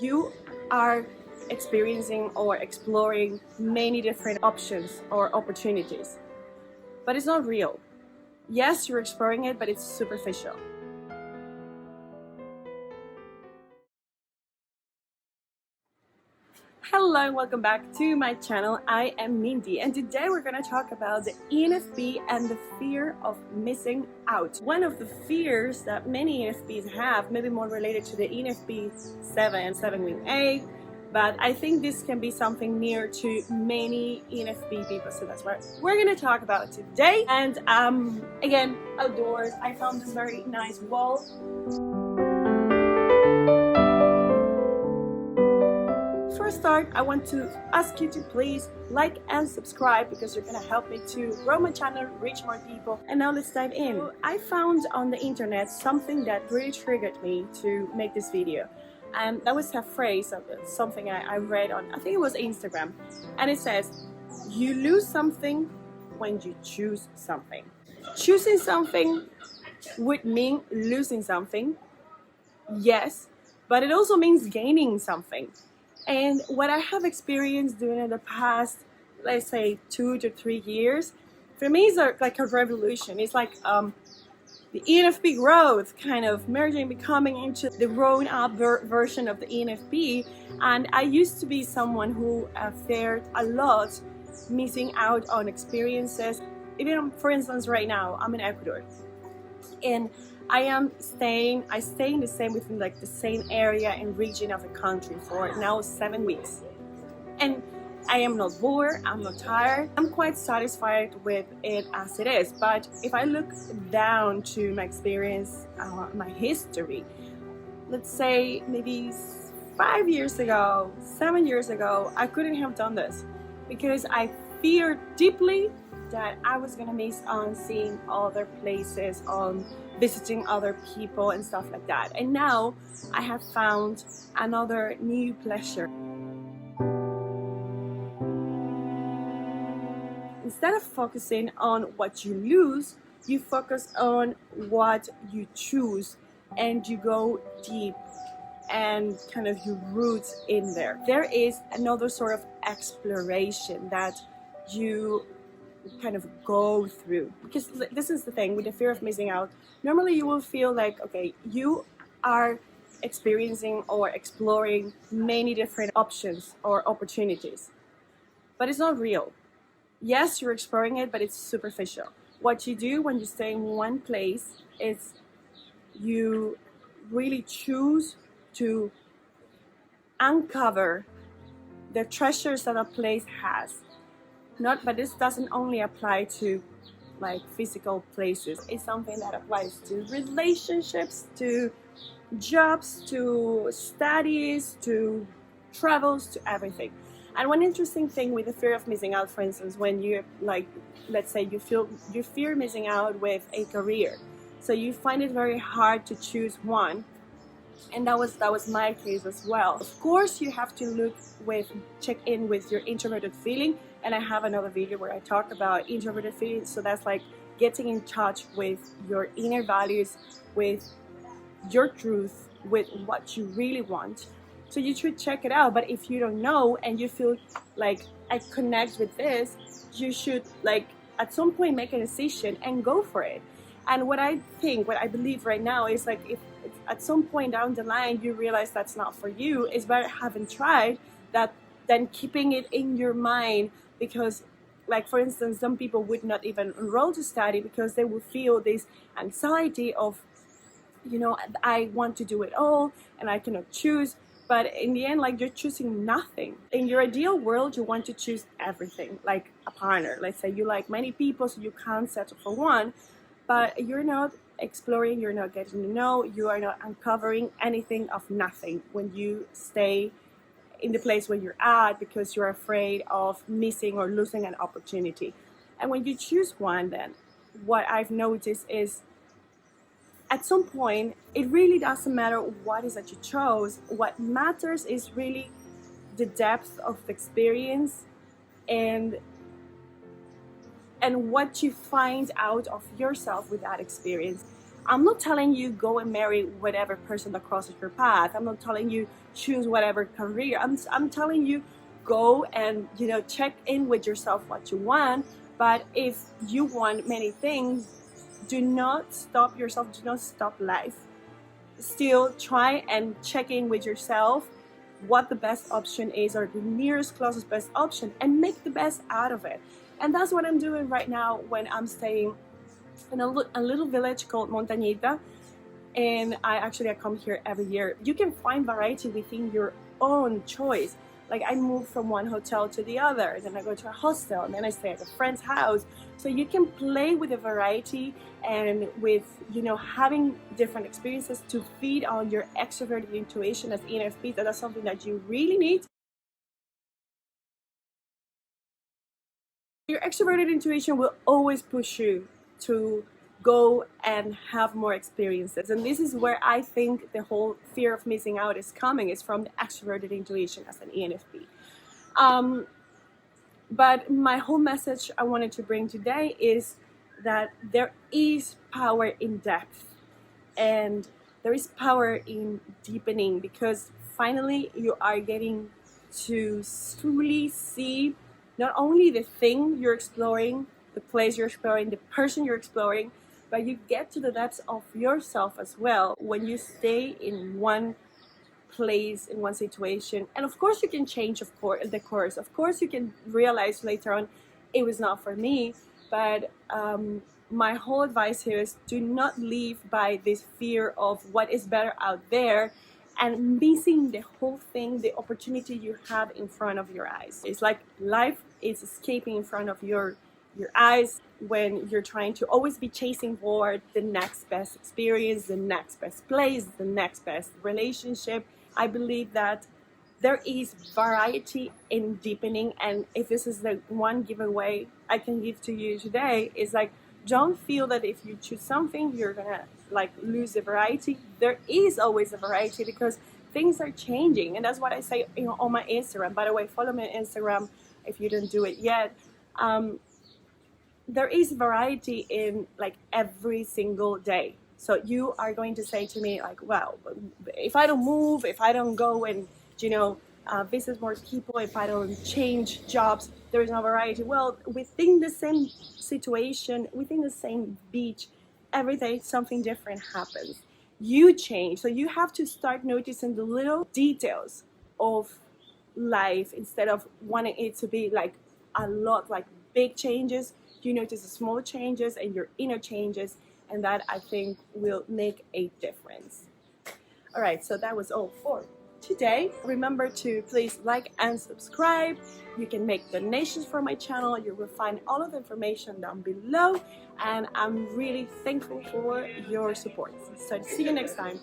You are experiencing or exploring many different options or opportunities, but it's not real. Yes, you're exploring it, but it's superficial. Hello and welcome back to my channel. I am Mindy, and today we're going to talk about the ENFP and the fear of missing out. One of the fears that many ENFPs have, maybe more related to the ENFP 7 wing A, but I think this can be something near to many ENFP people, so that's what we're going to talk about today. And again, outdoors, I found this very nice wall. Before I start, I want to ask you to please like and subscribe because you're going to help me to grow my channel, reach more people. And now let's dive in. I found on the internet something that really triggered me to make this video. And that was a phrase of something I read on, I think it was Instagram. And it says, you lose something when you choose something. Choosing something would mean losing something, yes, but it also means gaining something. And what I have experienced during the past, let's say 2 to 3 years, for me is like a revolution. It's like the ENFP growth kind of merging, becoming into the grown up version of the ENFP. And I used to be someone who feared a lot missing out on experiences. Even for instance, right now I'm in Ecuador, and I stay in the same within like the same area and region of the country for now 7 weeks, and I am not bored, I'm not tired, I'm quite satisfied with it as it is. But if I look down to my experience, my history, let's say maybe 5 years ago, 7 years ago, I couldn't have done this because I feared deeply that I was gonna miss on seeing other places, on visiting other people and stuff like that. And now I have found another new pleasure. Instead of focusing on what you lose, you focus on what you choose, and you go deep and kind of your roots in there. There is another sort of exploration that you kind of go through, because this is the thing with the fear of missing out. Normally you will feel like, okay, you are experiencing or exploring many different options or opportunities, but it's not real. Yes, you're exploring it, but it's superficial. What you do when you stay in one place is you really choose to uncover the treasures that a place has. But this doesn't only apply to like physical places. It's something that applies to relationships, to jobs, to studies, to travels, to everything. And one interesting thing with the fear of missing out, for instance, when you like, let's say you fear missing out with a career, so you find it very hard to choose one. And that was my case as well. Of course, you have to check in with your introverted feeling, and I have another video where I talk about introverted feelings. So that's like getting in touch with your inner values, with your truth, with what you really want. So you should check it out. But if you don't know and you feel like I connect with this, you should like at some point make a decision and go for it. And what I believe right now is like if at some point down the line you realize that's not for you, it's better having tried that than keeping it in your mind. Because like for instance, some people would not even enroll to study because they would feel this anxiety of, you know, I want to do it all and I cannot choose. But in the end, like, you're choosing nothing. In your ideal world, you want to choose everything, like a partner. Let's say you like many people, so you can't settle for one, but you're not exploring, you're not getting to know, you are not uncovering anything of nothing when you stay in the place where you're at because you're afraid of missing or losing an opportunity. And when you choose one, then what I've noticed is at some point, it really doesn't matter what is that you chose. What matters is really the depth of the experience and what you find out of yourself with that experience. I'm not telling you go and marry whatever person that crosses your path. I'm not telling you choose whatever career. I'm telling you go and, you know, check in with yourself what you want. But if you want many things, do not stop yourself, do not stop life. Still try and check in with yourself what the best option is, or the nearest closest best option, and make the best out of it. And that's what I'm doing right now when I'm staying in a little village called Montañita, and I come here every year. You can find variety within your own choice. Like, I move from one hotel to the other, then I go to a hostel, and then I stay at a friend's house. So you can play with the variety and with, you know, having different experiences to feed on your extroverted intuition as ENFP. That's something that you really need. Your extroverted intuition will always push you to go and have more experiences, and this is where I think the whole fear of missing out is coming, is from the extroverted intuition as an ENFP. But my whole message I wanted to bring today is that there is power in depth, and there is power in deepening, because finally you are getting to truly see not only the thing you're exploring, the place you're exploring, the person you're exploring, but you get to the depths of yourself as well when you stay in one place, in one situation. And of course you can change the course. Of course you can realize later on it was not for me. But my whole advice here is, do not live by this fear of what is better out there and missing the whole thing, the opportunity you have in front of your eyes. It's like life is escaping in front of your eyes when you're trying to always be chasing for the next best experience, the next best place, the next best relationship. I believe that there is variety in deepening, and if this is the one giveaway I can give to you today, is like, don't feel that if you choose something you're gonna like lose the variety. There is always a variety, because things are changing, and that's what I say, you know, on my Instagram. By the way, follow me on Instagram if you don't do it yet. There is variety in like every single day. So you are going to say to me like, well, if I don't move, if I don't go and, you know, visit more people, if I don't change jobs, there is no variety. Well, within the same situation, within the same beach, every day something different happens. You change. So you have to start noticing the little details of life instead of wanting it to be like a lot, like big changes. You notice the small changes and your inner changes, and that I think will make a difference. All right, so that was all for today. Remember to please like and subscribe. You can make donations for my channel. You will find all of the information down below, and I'm really thankful for your support. So see you next time.